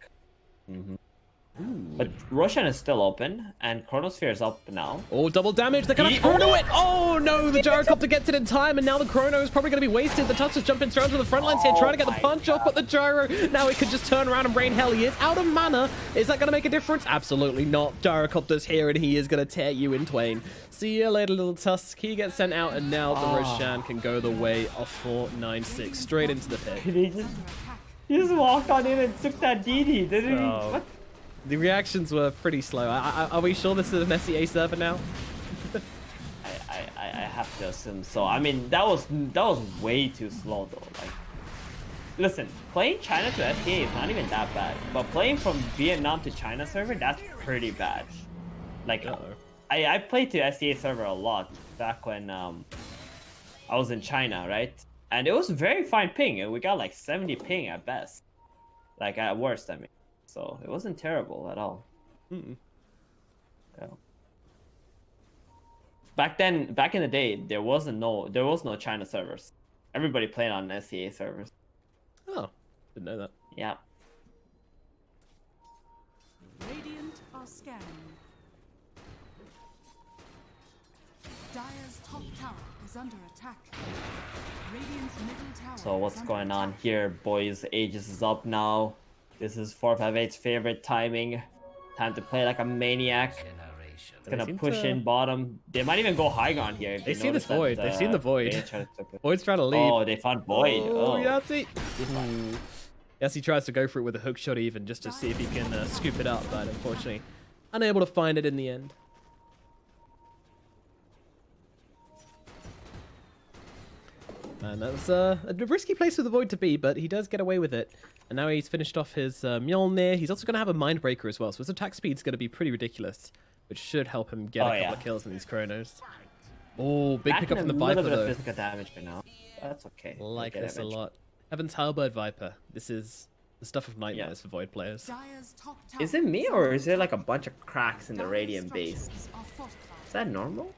But Roshan is still open, and Chronosphere is up now. Oh, double damage. They're going to chrono it. Oh, no. The Gyrocopter gets it in time, and now the chrono is probably going to be wasted. The Tusk is jumping straight to the front lines here, trying to get the punch off, but the Gyro, now he could just turn around and rain hell. He is out of mana. Is that going to make a difference? Absolutely not. Gyrocopter's here, and he is going to tear you in twain. See you later, little Tusk. He gets sent out, and now the Roshan can go the way of 496, straight into the pit. He just walked on in and took that DD, didn't he? What? The reactions were pretty slow. Are we sure this is a messy A server now? I have to assume so. I mean, that was way too slow though. Like, listen, playing China to STA is not even that bad, but playing from Vietnam to China server, that's pretty bad. Like, I played to STA server a lot back when I was in China, right? And it was very fine ping, and we got like 70 ping at best, like at worst. I mean. So it wasn't terrible at all. Yeah. Back in the day, there was no China servers. Everybody played on SCA servers. Oh, didn't know that. Yeah. Radiant are scanning. Dire's top tower is under attack. Radiant's middle tower. So what's going on here, boys? Aegis is up now. This is 458's favorite timing. Time to play like a maniac. It's gonna push in bottom. They might even go high ground here. They see this Void. They've seen the Void. Void's trying to leave. Oh, they found Void. Oh, Yahtzee. Yahtzee tries to go for it with a hook shot even, just to see if he can scoop it up, but unfortunately unable to find it in the end. And that was a risky place for the Void to be, but he does get away with it. And now he's finished off his Mjolnir. He's also going to have a Mindbreaker as well, so his attack speed's going to be pretty ridiculous, which should help him get a couple of kills in these chronos. Oh, big Back pickup in from the a little Viper bit of though. physical damage for now. That's okay. Like We'll get this it a eventually. lot. Heaven's Halberd Viper. This is the stuff of nightmares for Void players. Dire's top tower Is it me is or under is there like a attack. bunch of cracks in the Dire's Radiant base? structures are fortified. Is that normal?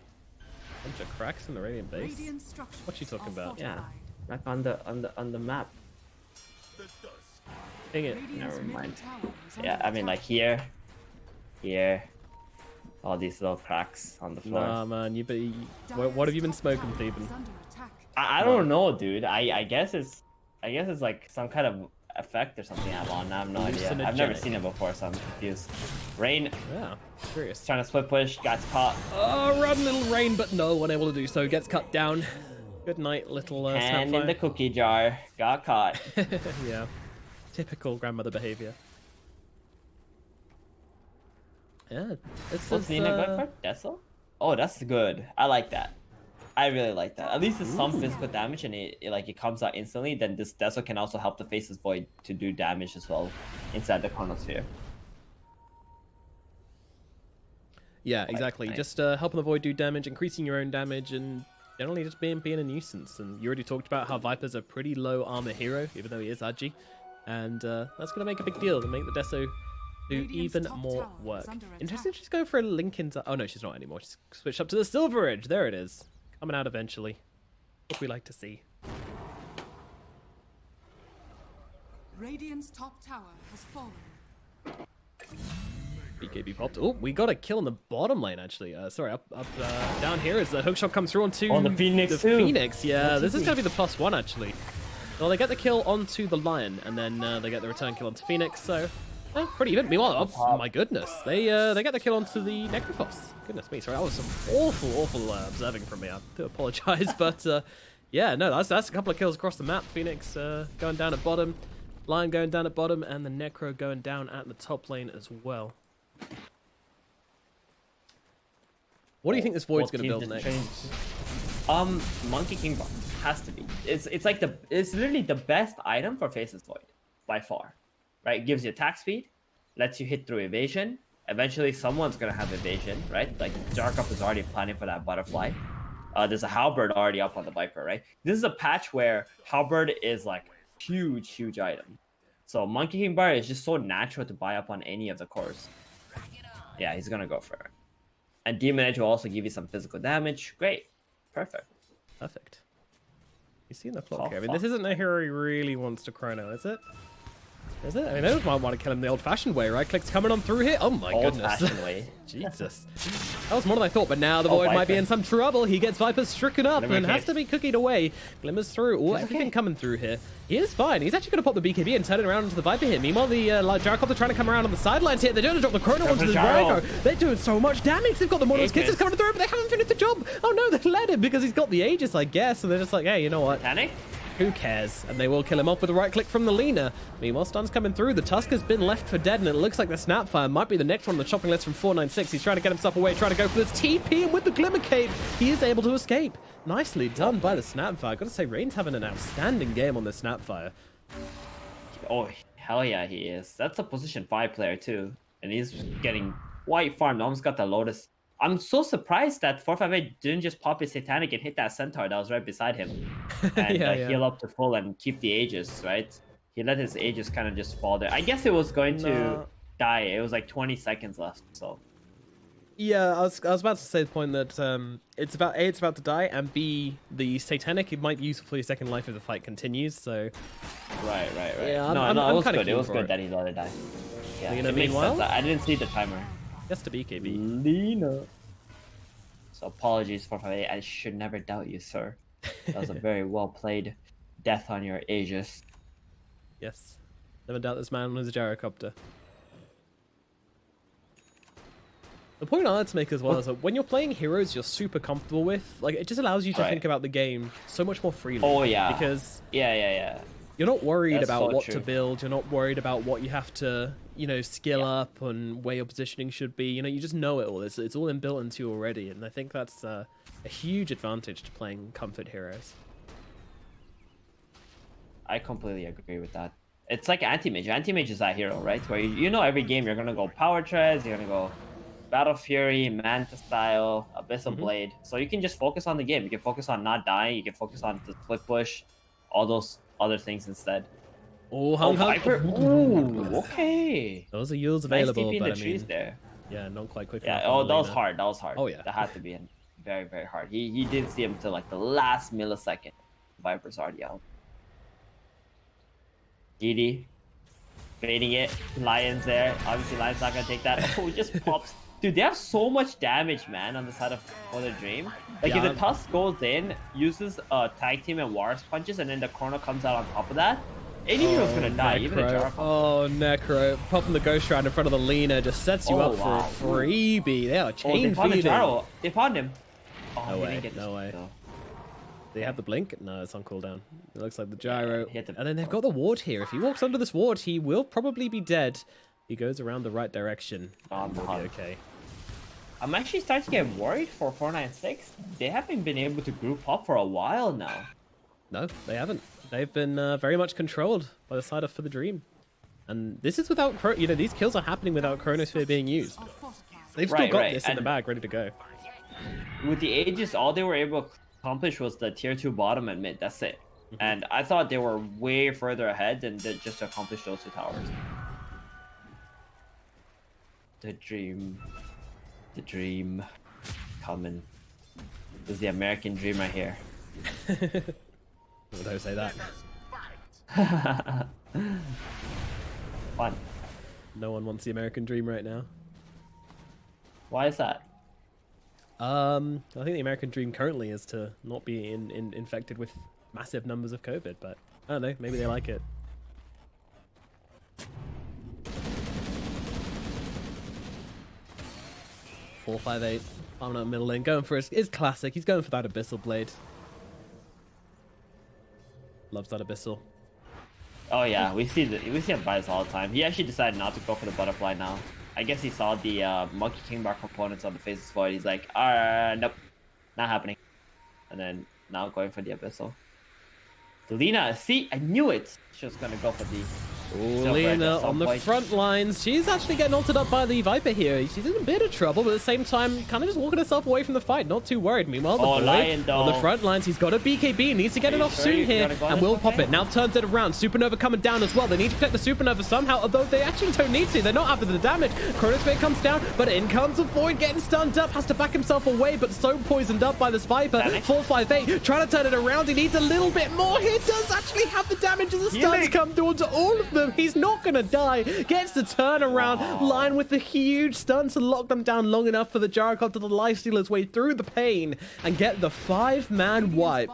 Bunch of cracks in the Radiant base. Radiant structures What you talking are about? Yeah, fortified. like on the map. Dang it. Radiant's Never middle mind. tower is Yeah, under I mean like attack. here, all these little cracks on the floor. Nah, man. What have you been Dire's top smoking, tower Theben? is under attack. I don't know, dude. I guess it's like some kind of effect or something I'm on. I have no idea. I've never Hallucinogenic. seen it before, so I'm confused. Rain Yeah, curious. trying to split push, got caught. Oh, run, little Rain, but no, unable to do so. Gets cut down. Good night, little Hand in the Snapfire. cookie jar, got caught. Yeah, typical grandmother behavior. Yeah, this What's is. Nina going for? Deso? Oh, that's good. I like that. I really like that. At least it's some physical damage and it comes out instantly. Then this Deso can also help the Faceless Void to do damage as well inside the Chronosphere. Yeah, exactly. nice. Just helping the Void do damage, increasing your own damage, and generally just being a nuisance. And you already talked about how Viper's a pretty low armor hero, even though he is Agi. And that's going to make a big deal to make the Deso do Radiant's even top more tower is work. under Interesting, attack. she's going for a Linken's... Oh no, she's not anymore. She's switched up to the Silver Edge. There it is. Coming out eventually. What we like to see. Radiant's top tower has fallen. BKB popped. Oh, we got a kill in the bottom lane, actually. Sorry, down here as the hookshot comes through onto Oh, the Phoenix the too. Phoenix. Yeah, That's this is easy. going to be the +1, actually. Well, they get the kill onto the Lion, and then they get the return kill onto Phoenix, so pretty even. Meanwhile, oh my goodness, they get the kill onto the Necrophos. Goodness me, sorry, that was some awful observing from me. I do apologize, but yeah, no, that's a couple of kills across the map. Phoenix going down at bottom, Lion going down at bottom, and the Necro going down at the top lane as well. What do you think this Void's going to build next? Monkey King has to be. It's literally the best item for Faceless Void by far, right? It gives you attack speed, lets you hit through evasion. Eventually, someone's gonna have evasion, right? Like Jarkup is already planning for that butterfly. There's a Halberd already up on the Viper, right? This is a patch where Halberd is like huge item. So Monkey King Bar is just so natural to buy up on any of the cores. Yeah, he's gonna go for it. And Demon Edge will also give you some physical damage. Great. Perfect. Perfect. You see in the clock Oh, here. I mean, fuck. this isn't a hero he really wants to chrono, is it? Is it? I mean, they might want to kill him the old-fashioned way, right? Click's coming on through here. Oh my goodness. Old-fashioned way. Jesus. That was more than I thought, but now the Oh, Void might be Viper. in some trouble. He gets Viper stricken up Glimmer and has case. to be cookied away. Glimmers through. Oh, He's everything okay. coming through here. He is fine. He's actually going to pop the BKB and turn it around into the Viper here. Meanwhile, the Gyrocopter trying to come around on the sidelines here. They're doing to drop the Chrono onto the Gyro. Draco. They're doing so much damage. They've got the Mortal's Aegis. Kisses coming through, but they haven't finished the job. Oh no, they let him because he's got the Aegis, I guess. So they're just like, hey, you know what? Panic? Who cares? And they will kill him off with a right click from the Lina. Meanwhile, stun's coming through. The Tusk has been left for dead, and it looks like the Snapfire might be the next one on the shopping list from 496. He's trying to get himself away, trying to go for this TP, and with the Glimmer Cape, he is able to escape. Nicely done by the Snapfire. Gotta say, Rain's having an outstanding game on the Snapfire. Oh, hell yeah, he is. That's a position 5 player too. And he's getting white farmed. Almost got the Lotus. I'm so surprised that 458 didn't just pop his Satanic and hit that Centaur that was right beside him. And Yeah. heal up to full and keep the Aegis, right? He let his Aegis kind of just fall there. I guess it was going to No. die. It was like 20 seconds left, so... Yeah, I was about to say the point that it's about to die, and B, the Satanic, it might be useful for your second life if the fight continues, so... Right. Yeah, I'm no, it was kinda good. It keen was for good it. that he let it die. Yeah, Lina, it makes meanwhile? sense. I didn't see the timer. Just to BKB. Lina. So apologies for my. I should never doubt you, sir. That was a very well played death on your Aegis. Yes. Never doubt this man was a gyrocopter. The point I like to make as well is that when you're playing heroes you're super comfortable with, like, it just allows you to Right. think about the game so much more freely. Oh, yeah. Because Yeah. you're not worried That's about so what true. to build, you're not worried about what you have to, skill up and where your positioning should be. You just know it all. It's all inbuilt into you already, and I think that's a huge advantage to playing comfort heroes. I completely agree with that. It's like Anti-Mage. Anti-Mage is that hero, right? Where you know every game you're gonna go power treads, you're gonna go Battle Fury, Manta Style, Abyssal Mhm. Blade. So you can just focus on the game. You can focus on not dying. You can focus on the split push, all those other things instead. Oh, Oh, hung. Viper. Ooh, okay. Those are yields Nice available, TP in but the I trees mean, there. yeah, not quite quick Yeah. enough. on Oh, the that was laner. hard. That was hard. Oh, yeah. That had to be very, very hard. He didn't see him till like the last millisecond. Viper's already out. DD. Baiting it. Lion's there. Obviously, Lion's not gonna take that. Oh, it just pops. Dude, they have so much damage, man, on the side of For the Dream. Like, if Yeah. the Tusk goes in, uses tag team and Wars punches, and then the Chrono comes out on top of that, any hero's gonna die, even a Jar. Oh, Necro. Popping the Ghost Shroud in front of the Lina just sets you up wow. for a freebie. They are Oh, chain they found the feeding. Jaro. They found him. Oh, No he way, didn't get no this, way. though. They have the blink? No, it's on cooldown. It looks like the gyro. hit the- And then they've got the ward here. If he walks under this ward, he will probably be dead. He goes around the right direction. On the He'll be hunt. okay. I'm actually starting to get worried for 496. They haven't been able to group up for a while now. No, they haven't. They've been very much controlled by the side of For the Dream. And this is without, these kills are happening without Chronosphere being used. Are fortified. They've still Right, got right, this in the and- bag, ready to go. With the Aegis, all they were able to accomplish was the tier 2 bottom and mid. That's it. And I thought they were way further ahead than just to accomplish those two towers. The dream coming. This is the American dream right here. Would I say that? Fun. No one wants the American dream right now. Why is that? I think the American dream currently is to not be infected with massive numbers of COVID, but I don't know, maybe they like it. Four, 5, 8. I'm not middle lane. Going for his classic. He's going for that Abyssal Blade. Loves that Abyssal. Oh yeah, we see him buys all the time. He actually decided not to go for the butterfly now. I guess he saw the Monkey King Bar components on the Faceless Void. He's like, nope, not happening. And then now going for the Abyssal. Lina, see, I knew it. She was gonna go for the Silver at Lina some on the point. front lines. She's actually getting ulted up by the Viper here. She's in a bit of trouble, but at the same time, kind of just walking herself away from the fight. Not too worried. Meanwhile, the Oh, boy Lion, on the though. front lines, he's got a BKB. Needs to get it you off sure soon you here, gotta go and this will way? pop it. Now turns it around. Supernova coming down as well. They need to protect the Supernova somehow, although they actually don't need to. They're not after the damage. Chronosphere comes down, but in comes the Void getting stunned up. Has to back himself away, but so poisoned up by this Viper. Damage. 4-5-8, trying to turn it around. He needs a little bit more. He does actually have the damage as the stuns Healing. come down to all of them. He's not going to die. Gets the turnaround. Wow. Line with the huge stun to lock them down long enough for the Gyrocopter to lifesteal his way through the pain and get the 5-man wipe.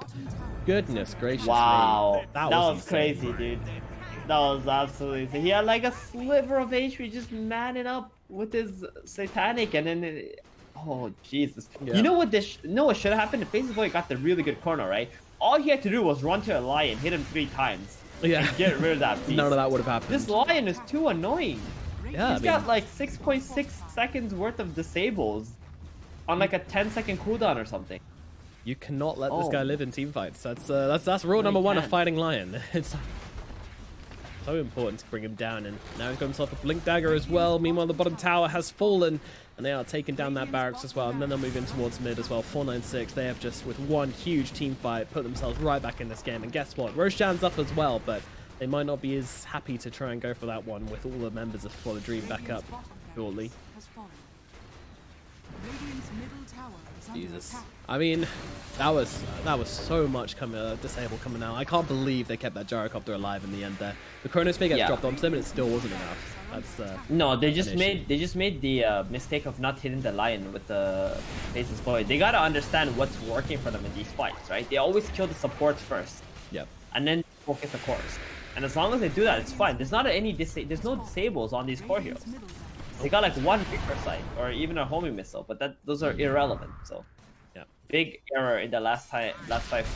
Goodness gracious Wow, me. that was insane. crazy, dude. That was absolutely insane. He had like a sliver of HP just manning up with his satanic, and then oh Jesus! Yeah. You know what what should have happened? The Faceless Boy got the really good corner, right? All he had to do was run to a lion, hit him 3 times, Yeah. and get rid of that beast. None of that would have happened. This lion is too annoying. Yeah, He's got like 6.6 seconds worth of disables on like a 10-second cooldown or something. you cannot let this Oh. guy live in team fights. That's rule No, number you 1 of can't. fighting Lion. It's so important to bring him down, and now he's got himself a Blink Dagger as well. Meanwhile, the bottom tower has fallen, and they are taking down that barracks as well, and then they'll move in towards mid as well. 496, they have just, with one huge team fight, put themselves right back in this game, and guess what? Roshan's up as well, but they might not be as happy to try and go for that one with all the members of For the Dream back up shortly. Has fallen. Radiant's middle tower is under Jesus. attack. I mean, that was so much disable coming out. I can't believe they kept that Gyrocopter alive in the end there. The Chronosphere gets Yeah. dropped onto them, and it still wasn't enough. That's No, they just issue. made the mistake of not hitting the lion with the Faceless Void. They gotta understand what's working for them in these fights, right? They always kill the supports first, yep. and then focus the cores. And as long as they do that, it's fine. There's not there's no disables on these core heroes. Middle tower. They got like one Reaper sight or even a homing missile, but those are irrelevant. So Yeah. big error in the last fight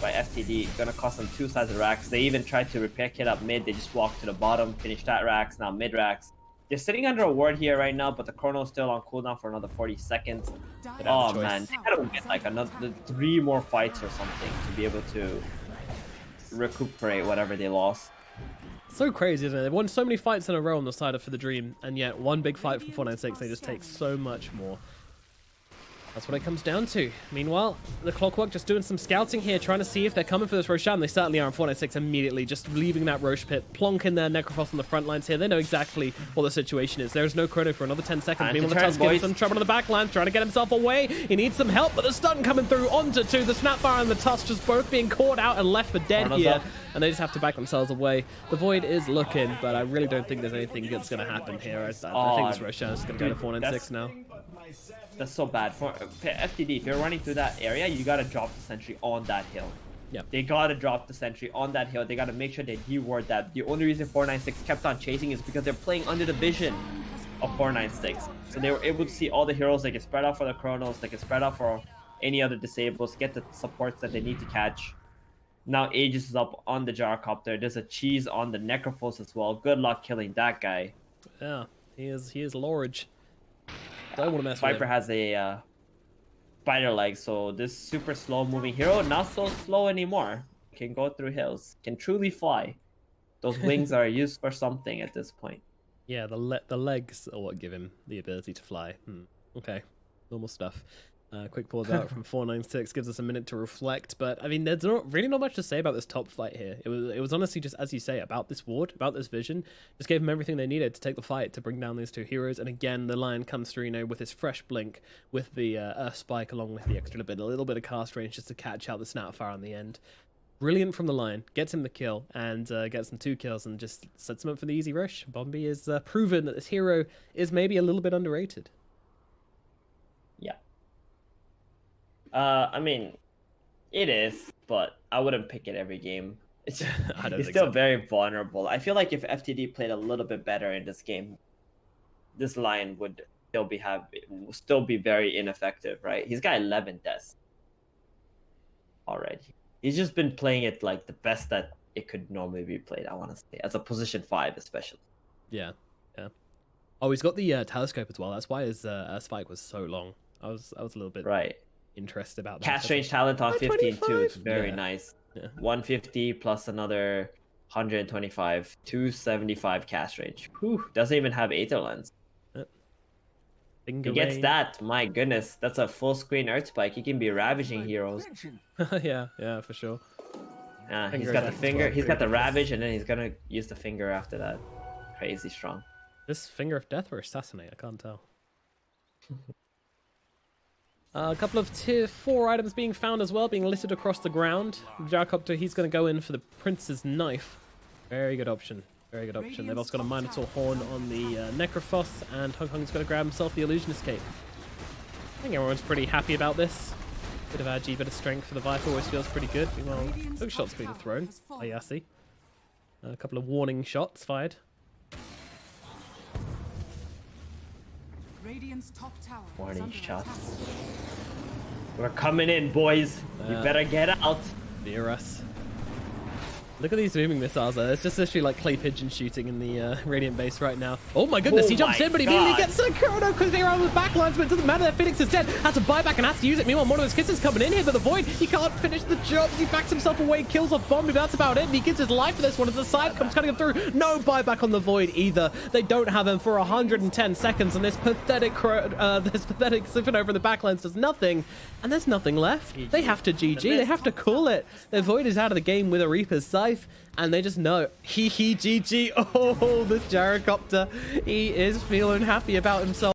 by FTD. Gonna cost them 2 sides of racks. They even tried to repair kit up mid. They just walked to the bottom, finished that racks, now mid racks. They're sitting under a ward here right now, but the Chrono's still on cooldown for another 40 seconds. have Oh a choice. man, they gotta get like another 3 more fights or something to be able to recuperate whatever they lost. So crazy, isn't it? They've won so many fights in a row on the side of For the Dream, and yet one big fight from 496, they just take so much more. That's what it comes down to. Meanwhile, the Clockwork just doing some scouting here, trying to see if they're coming for this Roshan. They certainly are on 496 immediately, just leaving that Roche pit, plonking their Necrophos on the front lines here. They know exactly what the situation is. There's no chrono for another 10 seconds. Meanwhile, the Tusk getting some trouble on the back lines, trying to get himself away. He needs some help, but the stun coming through onto two. The Snapfire and the Tusk just both being caught out and left for dead here. And they just have to back themselves away. The Void is looking, but I really don't think there's anything that's going to happen here. I think this Roshan is going to go to 496 now. That's so bad. For FTD, if you're running through that area, you gotta drop the sentry on that hill. Yeah. They gotta drop the sentry on that hill. They gotta make sure they reward that. The only reason 496 kept on chasing is because they're playing under the vision of 496. So they were able to see all the heroes. They can spread out for the Chronos. They can spread out for any other disables. Get the supports that they need to catch. Now Aegis is up on the Gyrocopter. There's a cheese on the Necrophos as well. Good luck killing that guy. Yeah, he is large. Don't want to mess Viper with him. has a spider leg, so this super slow moving hero, not so slow anymore. Can go through hills, can truly fly. Those wings are used for something at this point. Yeah, the legs are what give him the ability to fly. Okay, normal stuff. Quick pause out from 496 gives us a minute to reflect, but I mean, there's really not much to say about this top fight here. It was honestly just, as you say, about this ward, about this vision. Just gave them everything they needed to take the fight, to bring down these two heroes. And again, the Lion comes through, you know, with his fresh blink, with the Earth Spike, along with the extra bit, a little bit of cast range just to catch out the Snapfire on the end. Brilliant from the Lion, gets him the kill, and gets him 2 kills, and just sets him up for the easy rush. Bombi is proven that this hero is maybe a little bit underrated. Yeah. I mean, it is, but I wouldn't pick it every game. It's still very vulnerable. I feel like if FTD played a little bit better in this game, this Lion would still be very ineffective, right? He's got 11 deaths already. He's just been playing it like the best that it could normally be played, I want to say, as a position 5 especially. Yeah. Oh, he's got the telescope as well. That's why his spike was so long. I was a little bit interested about that. Cast range talent on 15 too. It's very nice. Yeah. 150 plus another 125, 275 cast range. Whew, doesn't even have Aether Lens. He gets that. My goodness, that's a full screen Earth Spike. He can be ravaging heroes. yeah, for sure. He's got the finger. He's got the ravage, and then he's gonna use the finger after that. Crazy strong. This finger of death or assassinate? I can't tell. A couple of tier 4 items being found as well, being littered across the ground. Gyrocopter, he's going to go in for the Prince's Knife. Very good option. Very good option. They've also got a Minotaur Horn on the Necrophos, and Hong Kong's going to grab himself the Illusion Escape. I think everyone's pretty happy about this. Bit of agi, bit of strength for the Viper always feels pretty good. Meanwhile, hook shots being thrown by Yassi. A couple of warning shots fired. Radiant's top tower Warning shots. We're coming in, boys. You better get out. Near us. Look at these zooming missiles though. It's just literally like clay pigeon shooting in the Radiant base right now. Oh my goodness, he jumps in, but he immediately gets to the Chrono because they're on the backlines, but it doesn't matter. Phoenix is dead. Has to buy back and has to use it. Meanwhile, one of his kisses coming in here, but the Void, he can't finish the job. He backs himself away, kills off Bombi, but that's about it. And he gives his life for this one as the side comes cutting him through. No buyback on the Void either. They don't have him for 110 seconds, and this pathetic Siphon over in the backlines does nothing, and there's nothing left. They have to GG. They have to call it. Their Void is out of the game with a Reaper's Scythe. And they just know, GG. Oh, this Gyrocopter, he is feeling happy about himself.